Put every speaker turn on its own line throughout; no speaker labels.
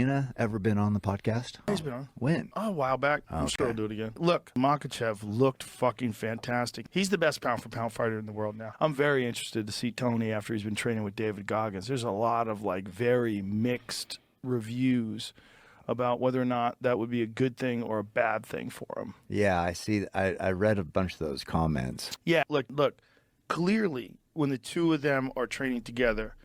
Nina ever been on the podcast?
He's been on.
When?
Oh, a while back. I'm sure he'll do it again. Look, Makhachev looked fucking fantastic. He's the best pound-for-pound fighter in the world now. I'm very interested to see Tony after he's been training with David Goggins. There's a lot of, like, very mixed reviews about whether or not that would be a good thing or a bad thing for him.
Yeah, I see. I read a bunch of those comments.
Yeah, look, clearly when the two of them are training together,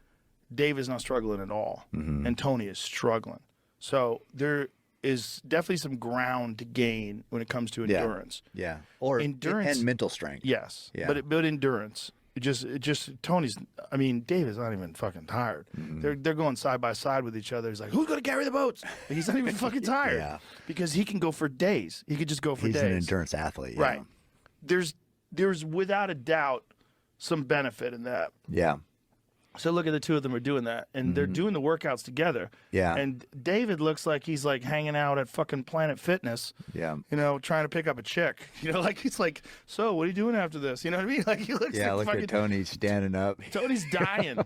Dave is not struggling at all, and Tony is struggling. So there is definitely some ground to gain when it comes to endurance.
Yeah. Or
endurance
and mental strength.
Yes.
Yeah.
But endurance. It just Tony's. I mean, Dave is not even fucking tired. They're going side by side with each other. He's like, who's gonna carry the boats? And he's not even fucking tired.
Yeah.
Because he can go for days. He could just go for days.
He's an endurance athlete. Yeah.
Right. There's without a doubt some benefit in that.
Yeah.
So look at the two of them are doing that, and they're doing the workouts together.
Yeah.
And David looks like he's like hanging out at fucking Planet Fitness.
Yeah.
You know, trying to pick up a chick. You know, like he's like, so what are you doing after this? You know what I mean? Like he looks.
Yeah.
like
Look
fucking,
at Tony standing up.
Tony's dying.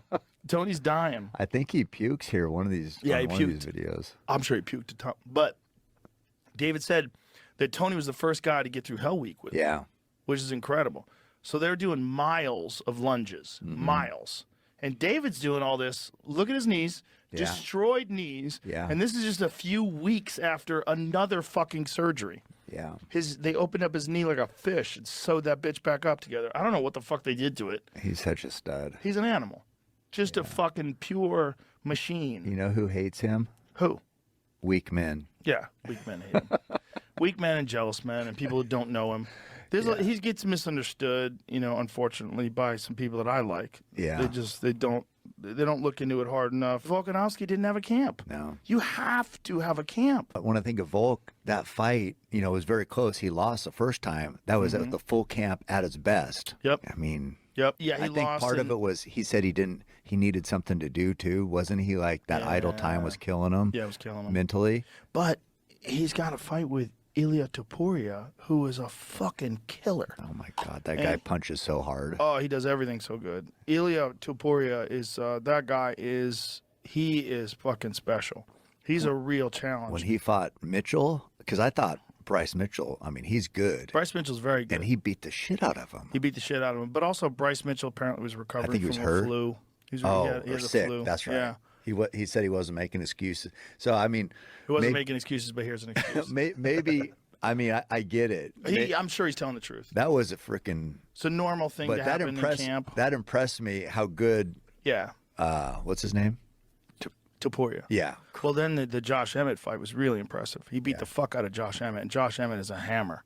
Tony's dying.
I think he pukes here. One of these.
Yeah,
on
he
one of
puked.
these videos.
I'm sure he puked a ton. But David said that Tony was the first guy to get through Hell Week with him,
Yeah.
which is incredible. So they're doing miles of lunges, miles. And David's doing all this. Look at his knees, destroyed knees.
Yeah.
And this is just a few weeks after another fucking surgery.
Yeah.
They opened up his knee like a fish and sewed that bitch back up together. I don't know what the fuck they did to it.
He's such a stud.
He's an animal. Just a fucking pure machine.
You know who hates him?
Who?
Weak men.
Yeah, weak men hate him. Weak men and jealous men and people who don't know him. He gets misunderstood, you know, unfortunately, by some people that I like.
Yeah.
They don't look into it hard enough. Volkanovski didn't have a camp.
No.
You have to have a camp.
But when I think of Volk, that fight, you know, was very close. He lost the first time. That was at the full camp at his best.
Yep.
I mean,
Yep. Yeah, he
I think
lost.
part of it was he said he needed something to do too. Wasn't he like that idle time was killing him?
Yeah, it was killing him.
Mentally.
But he's got to fight with Ilia Topuria, who is a fucking killer.
Oh my God, that guy punches so hard.
Oh, he does everything so good. Ilia Topuria is that guy is fucking special. He's a real challenge.
When he fought Mitchell, because I thought Bryce Mitchell, I mean, he's good.
Bryce Mitchell's very good.
And he beat the shit out of him.
He beat the shit out of him. But also Bryce Mitchell apparently was recovering
I think he was
from
hurt.
a flu. He
or
had
sick.
a flu.
That's right.
Yeah.
He said he wasn't making excuses. So I mean,
He wasn't making excuses, but here's an excuse.
maybe. I mean, I get it.
I'm sure he's telling the truth.
That was a freaking.
It's a normal thing to happen in camp.
That impressed me. How good.
Yeah.
What's his name?
Topuria.
Yeah.
Well, then the Josh Emmett fight was really impressive. He beat the fuck out of Josh Emmett, and Josh Emmett is a hammer.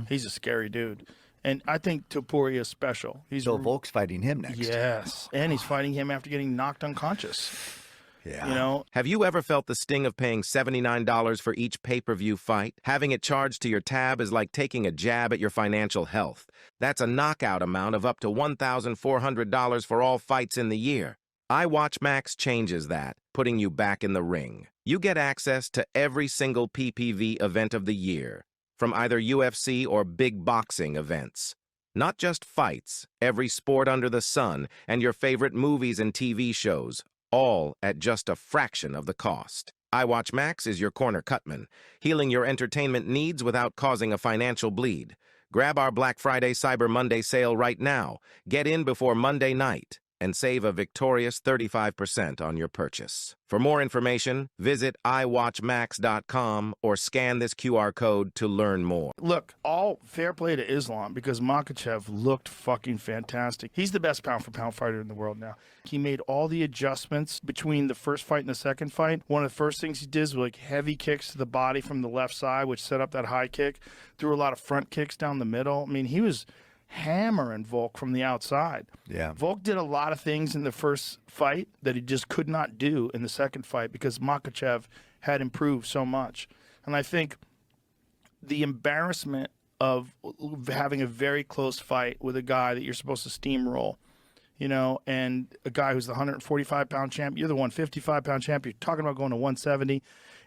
He's a scary dude. And I think Topuria is special.
So Volk's fighting him next.
Yes. And he's fighting him after getting knocked unconscious.
Yeah.
You know?
Have you ever felt the sting of paying $79 for each pay-per-view fight? Having it charged to your tab is like taking a jab at your financial health. That's a knockout amount of up to $1,400 for all fights in the year. iWatch Max changes that, putting you back in the ring. You get access to every single PPV event of the year, from either UFC or big boxing events. Not just fights, every sport under the sun, and your favorite movies and TV shows, all at just a fraction of the cost. iWatch Max is your corner cutman, healing your entertainment needs without causing a financial bleed. Grab our Black Friday Cyber Monday sale right now. Get in before Monday night and save a victorious 35% on your purchase. For more information, visit iWatchMax.com or scan this QR code to learn more.
Look, all fair play to Islam because Makhachev looked fucking fantastic. He's the best pound-for-pound fighter in the world now. He made all the adjustments between the first fight and the second fight. One of the first things he did was like heavy kicks to the body from the left side, which set up that high kick. Threw a lot of front kicks down the middle. I mean, he was hammering Volk from the outside.
Yeah.
Volk did a lot of things in the first fight that he just could not do in the second fight because Makhachev had improved so much. And I think the embarrassment of having a very close fight with a guy that you're supposed to steamroll, you know, and a guy who's the 145-pound champ, you're the 155-pound champ, you're talking about going to 170,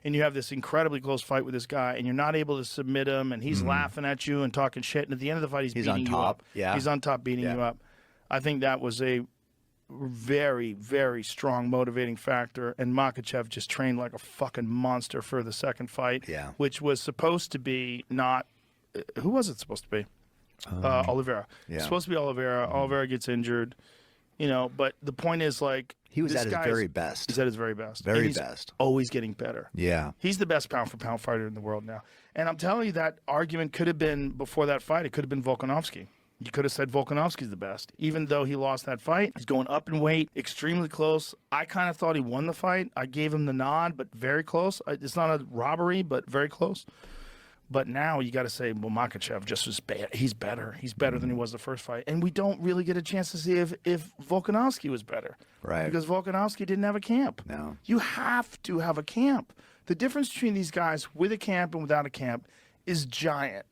and you have this incredibly close fight with this guy, and you're not able to submit him, and he's laughing at you and talking shit, and at the end of the fight, he's beating
on
you
top.
up.
Yeah.
He's on top beating you up. I think that was a very, very strong motivating factor. And Makhachev just trained like a fucking monster for the second fight,
Yeah.
which was supposed to be not. Who was it supposed to be? Oliveira.
yeah.
It's supposed to be Oliveira. Oliveira gets injured, you know. But the point is, like,
He was
this
at his
guy's-
very best.
He's at his very best.
Very
And he's
best.
Always getting better.
Yeah.
He's the best pound for pound fighter in the world now. And I'm telling you, that argument could have been before that fight. It could have been Volkanovski. You could have said Volkanovski's the best. Even though he lost that fight, he's going up in weight, extremely close. I kind of thought he won the fight. I gave him the nod, but very close. It's not a robbery, but very close. But now you got to say, well, Makhachev just was bad. He's better. He's better than he was the first fight. And we don't really get a chance to see if Volkanovski was better.
Right.
Because Volkanovski didn't have a camp.
No.
You have to have a camp. The difference between these guys with a camp and without a camp is giant.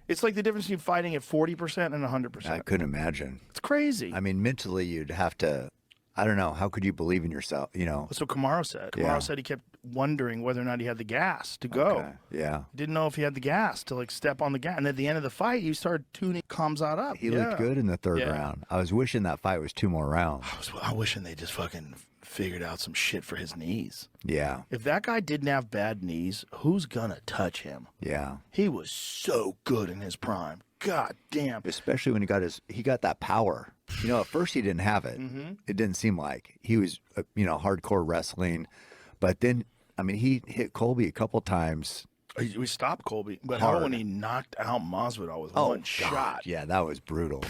It's like the difference between fighting at 40% and 100%.
I couldn't imagine.
It's crazy.
I mean, mentally, you'd have to, I don't know, how could you believe in yourself, you know?
That's what Kamaru said. Kamaru
Yeah.
said he kept wondering whether or not he had the gas to go.
Okay. Yeah.
Didn't know if he had the gas to, like, step on the gas. And at the end of the fight, he started tuning Khamzat up.
He looked good in the third
Yeah.
round. I was wishing that fight was 2 more rounds.
I wishing they just fucking figured out some shit for his knees.
Yeah.
If that guy didn't have bad knees, who's gonna touch him?
Yeah.
He was so good in his prime. God damn.
Especially when he got that power. You know, at first he didn't have it. It didn't seem like he was, hardcore wrestling. But then, I mean, he hit Colby a couple times.
We stopped Colby. But
Hard.
how when he knocked out Masvidal with one shot?
God. Yeah, that was brutal.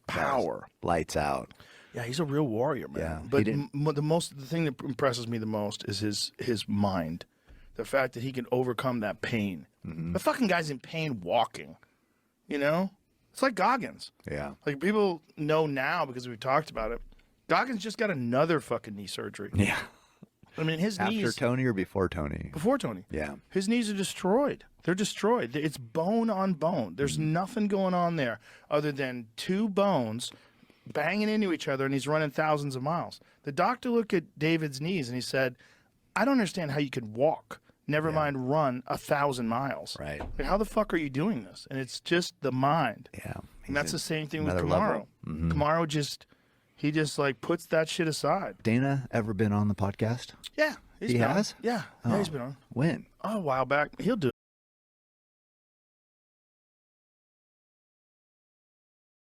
Power.
Lights out.
Yeah, he's a real warrior, man.
Yeah, he
But
didn't-
the thing that impresses me the most is his mind. The fact that he can overcome that pain. The fucking guy's in pain walking. You know? It's like Goggins.
Yeah.
Like, people know now because we've talked about it. Goggins just got another fucking knee surgery.
Yeah.
I mean, his
After
knees
Tony or before Tony?
before Tony.
Yeah.
His knees are destroyed. They're destroyed. It's bone on bone. There's nothing going on there other than two bones banging into each other, and he's running thousands of miles. The doctor looked at David's knees and he said, I don't understand how you could walk, never mind run 1,000 miles.
Right.
Like, how the fuck are you doing this? And it's just the mind.
Yeah.
And that's the same thing with
another
Kamaru.
level.
Kamaru just like puts that shit aside.
Dana ever been on the podcast?
Yeah.
He
been on.
has?
Yeah. Yeah, he's been on.
When?
Oh, a while back. He'll do